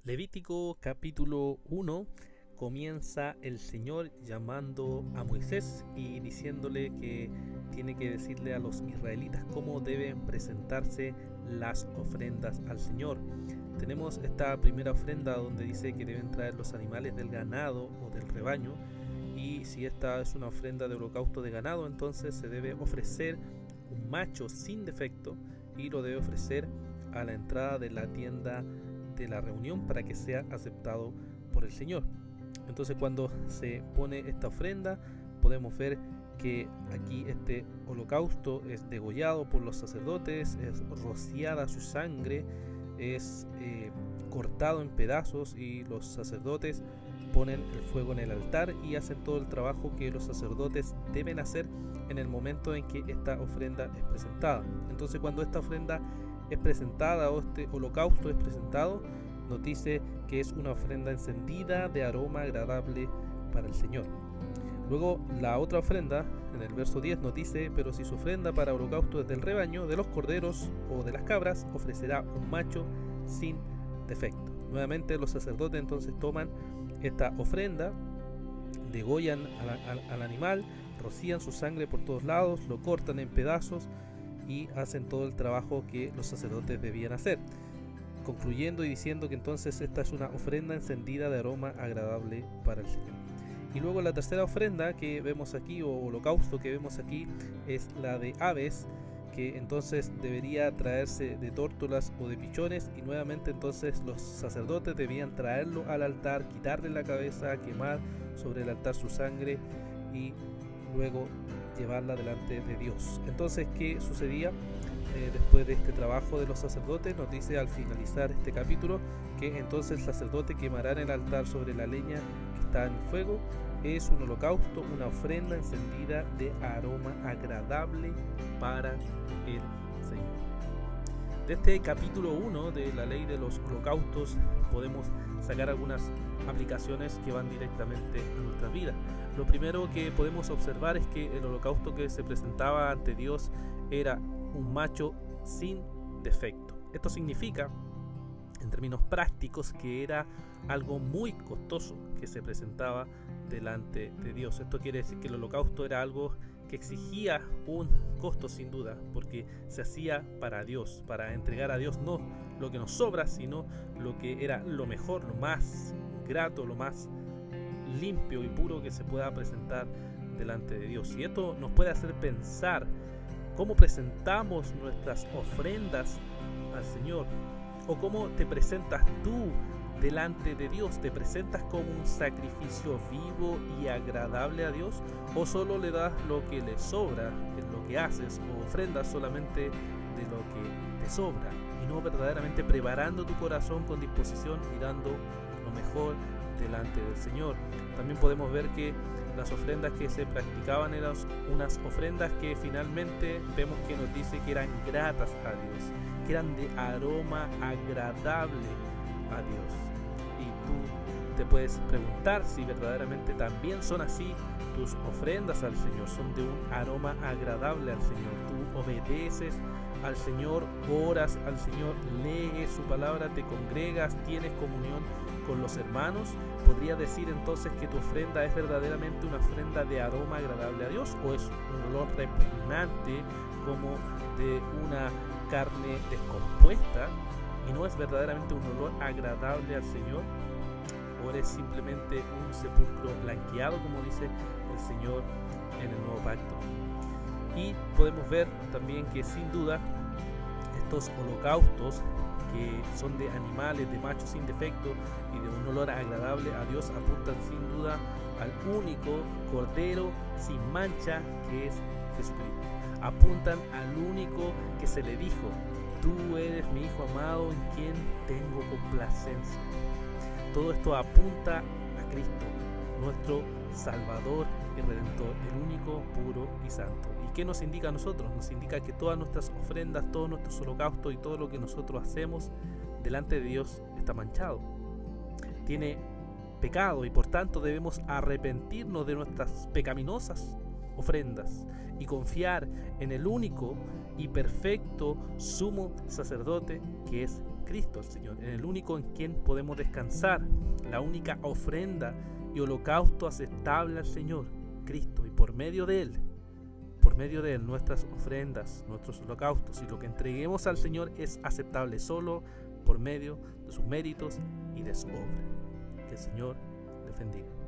Levítico capítulo 1 comienza el Señor llamando a Moisés y diciéndole que tiene que decirle a los israelitas cómo deben presentarse las ofrendas al Señor. Tenemos esta primera ofrenda donde dice que deben traer los animales del ganado o del rebaño, y si esta es una ofrenda de holocausto de ganado, entonces se debe ofrecer un macho sin defecto y lo debe ofrecer a la entrada de la tienda de la reunión para que sea aceptado por el Señor. Entonces, cuando se pone esta ofrenda, podemos ver que aquí este holocausto es degollado por los sacerdotes, es rociada su sangre, es cortado en pedazos, y los sacerdotes ponen el fuego en el altar y hacen todo el trabajo que los sacerdotes deben hacer en el momento en que esta ofrenda es presentada. Entonces, cuando esta ofrenda es presentada o este holocausto es presentado, nos dice que es una ofrenda encendida de aroma agradable para el Señor. Luego la otra ofrenda, en el verso 10, nos dice: pero si su ofrenda para holocausto es del rebaño, de los corderos o de las cabras, ofrecerá un macho sin defecto. Nuevamente los sacerdotes entonces toman esta ofrenda, degollan al animal, rocían su sangre por todos lados, lo cortan en pedazos y hacen todo el trabajo que los sacerdotes debían hacer, concluyendo y diciendo que entonces esta es una ofrenda encendida de aroma agradable para el Señor. Y luego la tercera ofrenda que vemos aquí, o holocausto que vemos aquí, es la de aves, que entonces debería traerse de tórtolas o de pichones, y nuevamente entonces los sacerdotes debían traerlo al altar, quitarle la cabeza, quemar sobre el altar su sangre y luego llevarla delante de Dios. Entonces, ¿qué sucedía después de este trabajo de los sacerdotes? Nos dice al finalizar este capítulo que entonces el sacerdote quemará en el altar sobre la leña que está en el fuego. Es un holocausto, una ofrenda encendida de aroma agradable para el Señor. De este capítulo 1 de la ley de los holocaustos podemos sacar algunas aplicaciones que van directamente a nuestra vida. Lo primero que podemos observar es que el holocausto que se presentaba ante Dios era un macho sin defecto. Esto significa, en términos prácticos, que era algo muy costoso que se presentaba delante de Dios. Esto quiere decir que el holocausto era algo que exigía un costo, sin duda, porque se hacía para Dios, para entregar a Dios no lo que nos sobra, sino lo que era lo mejor, lo más grato, lo más limpio y puro que se pueda presentar delante de Dios. Y esto nos puede hacer pensar cómo presentamos nuestras ofrendas al Señor, o cómo te presentas tú delante de Dios. ¿Te presentas como un sacrificio vivo y agradable a Dios, o solo le das lo que le sobra en lo que haces, o ofrendas solamente de lo que te sobra, y no verdaderamente preparando tu corazón con disposición y dando lo mejor delante del Señor? También podemos ver que las ofrendas que se practicaban eran unas ofrendas que finalmente vemos que nos dice que eran gratas a Dios, que eran de aroma agradable a Dios. Y tú te puedes preguntar si verdaderamente también son así tus ofrendas al Señor, son de un aroma agradable al Señor. Tú obedeces al Señor, oras al Señor, lees su palabra, te congregas, tienes comunión con los hermanos. ¿Podría decir entonces que tu ofrenda es verdaderamente una ofrenda de aroma agradable a Dios, o es un olor repugnante como de una carne descompuesta y no es verdaderamente un olor agradable al Señor? ¿O eres simplemente un sepulcro blanqueado, como dice el Señor en el Nuevo Pacto? Y podemos ver también que sin duda estos holocaustos, que son de animales, de machos sin defecto y de un olor agradable a Dios, apuntan sin duda al único Cordero sin mancha, que es Jesucristo. Apuntan al único que se le dijo: tú eres mi Hijo amado en quien tengo complacencia. Todo esto apunta a Cristo, nuestro Salvador y Redentor, el único, puro y santo. ¿Y qué nos indica a nosotros? Nos indica que todas nuestras ofrendas, todos nuestros holocaustos y todo lo que nosotros hacemos delante de Dios está manchado, tiene pecado, y por tanto debemos arrepentirnos de nuestras pecaminosas ofrendas y confiar en el único y perfecto sumo sacerdote, que es Cristo el Señor, en el único en quien podemos descansar, la única ofrenda y holocausto aceptable al Señor, Cristo, y por medio de Él, nuestras ofrendas, nuestros holocaustos y lo que entreguemos al Señor es aceptable solo por medio de sus méritos y de su obra. Que el Señor les bendiga.